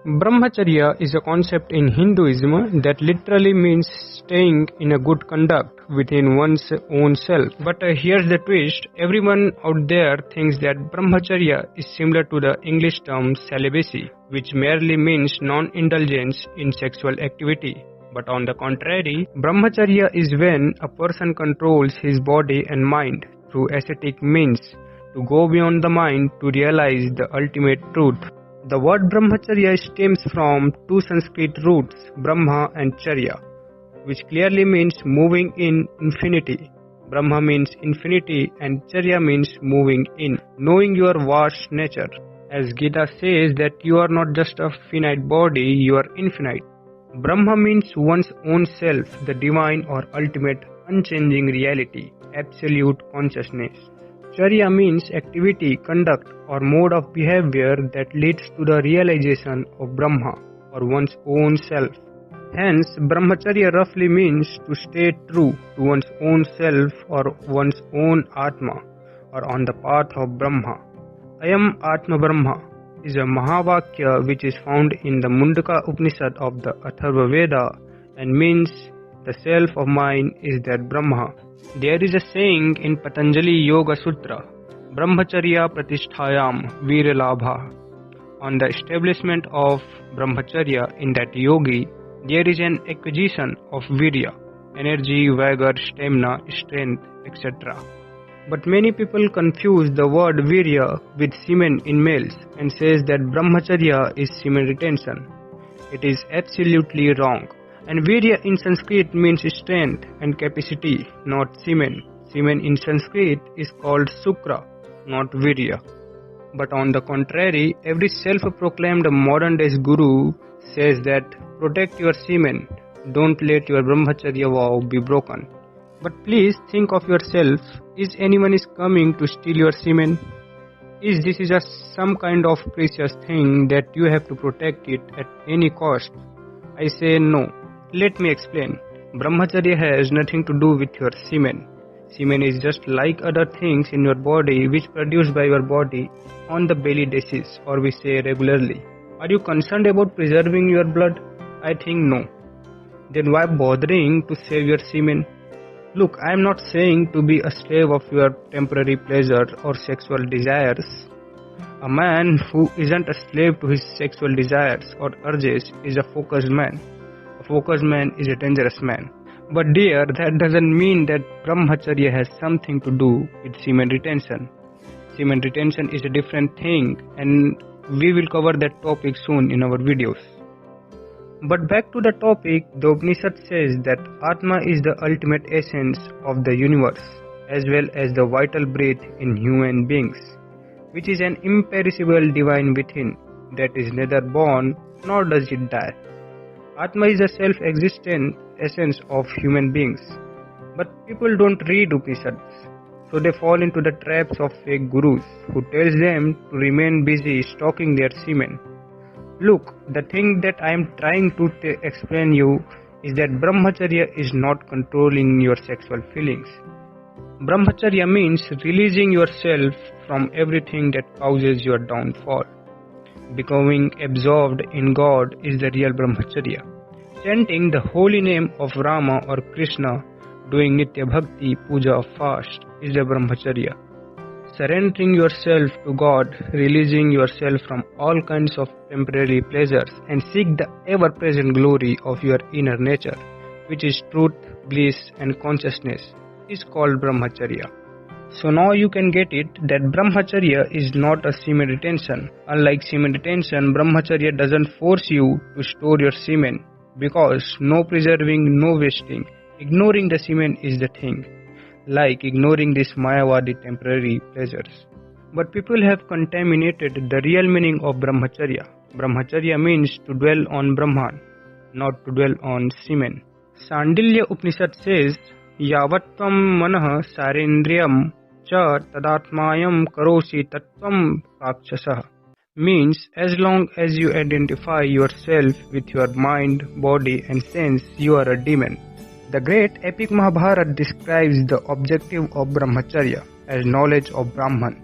Brahmacharya is a concept in Hinduism that literally means staying in a good conduct within one's own self. But here's the twist, everyone out there thinks that Brahmacharya is similar to the English term celibacy, which merely means non-indulgence in sexual activity. But on the contrary, Brahmacharya is when a person controls his body and mind through ascetic means to go beyond the mind to realize the ultimate truth. The word Brahmacharya stems from two Sanskrit roots, Brahma and Charya, which clearly means moving in infinity. Brahma means infinity and Charya means moving in, knowing your vast nature. As Gita says that you are not just a finite body, you are infinite. Brahma means one's own self, the divine or ultimate unchanging reality, absolute consciousness. Charya means activity, conduct, or mode of behavior that leads to the realization of Brahma, or one's own self. Hence, Brahmacharya roughly means to stay true to one's own self or one's own Atma, or on the path of Brahma. Ayam Atma Brahma is a Mahavakya which is found in the Mundaka Upanishad of the Atharva Veda and means the self of mine is that Brahma. There is a saying in Patanjali Yoga Sutra, Brahmacharya Pratisthayam Viralabha. On the establishment of Brahmacharya in that yogi, there is an acquisition of virya, energy, vigor, stamina, strength, etc. But many people confuse the word virya with semen in males and says that Brahmacharya is semen retention. It is absolutely wrong. And virya in Sanskrit means strength and capacity, not semen. Semen in Sanskrit is called sukra, not virya. But on the contrary, every self-proclaimed modern-day guru says that protect your semen, don't let your Brahmacharya vow be broken. But please think of yourself, is anyone is coming to steal your semen? Is this just some kind of precious thing that you have to protect it at any cost? I say no. Let me explain. Brahmacharya has nothing to do with your semen. Semen is just like other things in your body which produced by your body on the daily basis, or we say regularly. Are you concerned about preserving your blood? I think no. Then why bothering to save your semen? Look, I am not saying to be a slave of your temporary pleasure or sexual desires. A man who isn't a slave to his sexual desires or urges is a focused man. A focused man is a dangerous man. But dear, that doesn't mean that Brahmacharya has something to do with semen retention. Semen retention is a different thing and we will cover that topic soon in our videos. But back to the topic, the Upanishad says that Atma is the ultimate essence of the universe as well as the vital breath in human beings, which is an imperishable divine within that is neither born nor does it die. Atma is the self-existent essence of human beings. But people don't read Upanishads, so they fall into the traps of fake gurus who tells them to remain busy stocking their semen. Look, the thing that I am trying to explain you is that Brahmacharya is not controlling your sexual feelings. Brahmacharya means releasing yourself from everything that causes your downfall. Becoming absorbed in God is the real Brahmacharya. Chanting the holy name of Rama or Krishna, doing Nitya Bhakti, Puja or fast is the Brahmacharya. Surrendering yourself to God, releasing yourself from all kinds of temporary pleasures and seek the ever-present glory of your inner nature, which is truth, bliss and consciousness, is called Brahmacharya. So now you can get it that Brahmacharya is not a semen retention. Unlike semen retention, Brahmacharya doesn't force you to store your semen because no preserving, no wasting. Ignoring the semen is the thing, like ignoring these Mayavadi temporary pleasures. But people have contaminated the real meaning of Brahmacharya. Brahmacharya means to dwell on Brahman, not to dwell on semen. Sandilya Upanishad says, Yavatvam manah sarendriyam cha tadatmayam karosi tattvam pakshasah, means as long as you identify yourself with your mind, body and sense, you are a demon. The great epic Mahabharata describes the objective of Brahmacharya as knowledge of Brahman.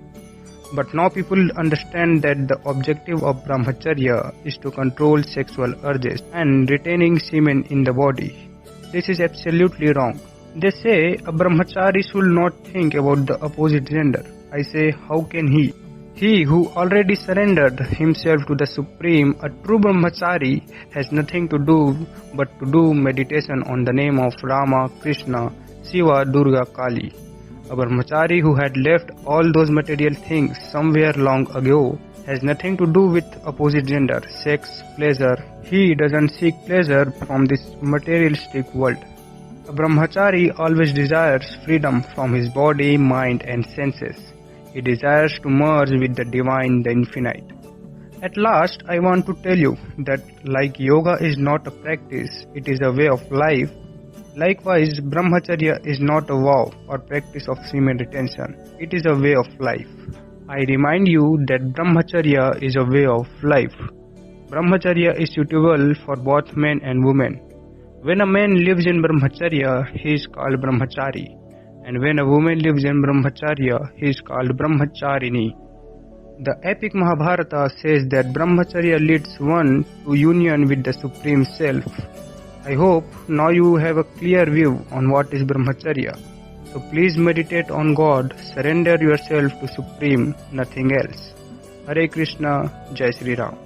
But now people understand that the objective of brahmacharya is to control sexual urges and retaining semen in the body. This is absolutely wrong. They say a brahmachari should not think about the opposite gender. I say, how can he? He who already surrendered himself to the Supreme, a true brahmachari, has nothing to do but to do meditation on the name of Rama, Krishna, Shiva, Durga, Kali. A brahmachari who had left all those material things somewhere long ago has nothing to do with opposite gender, sex, pleasure. He doesn't seek pleasure from this materialistic world. A brahmachari always desires freedom from his body, mind and senses. He desires to merge with the divine, the infinite. At last, I want to tell you that like yoga is not a practice, it is a way of life. Likewise, brahmacharya is not a vow or practice of semen retention. It is a way of life. I remind you that brahmacharya is a way of life. Brahmacharya is suitable for both men and women. When a man lives in brahmacharya, he is called brahmachari. And when a woman lives in brahmacharya, he is called brahmacharini. The epic Mahabharata says that brahmacharya leads one to union with the Supreme Self. I hope now you have a clear view on what is brahmacharya. So please meditate on God, surrender yourself to Supreme, nothing else. Hare Krishna, Jai Shri Ram.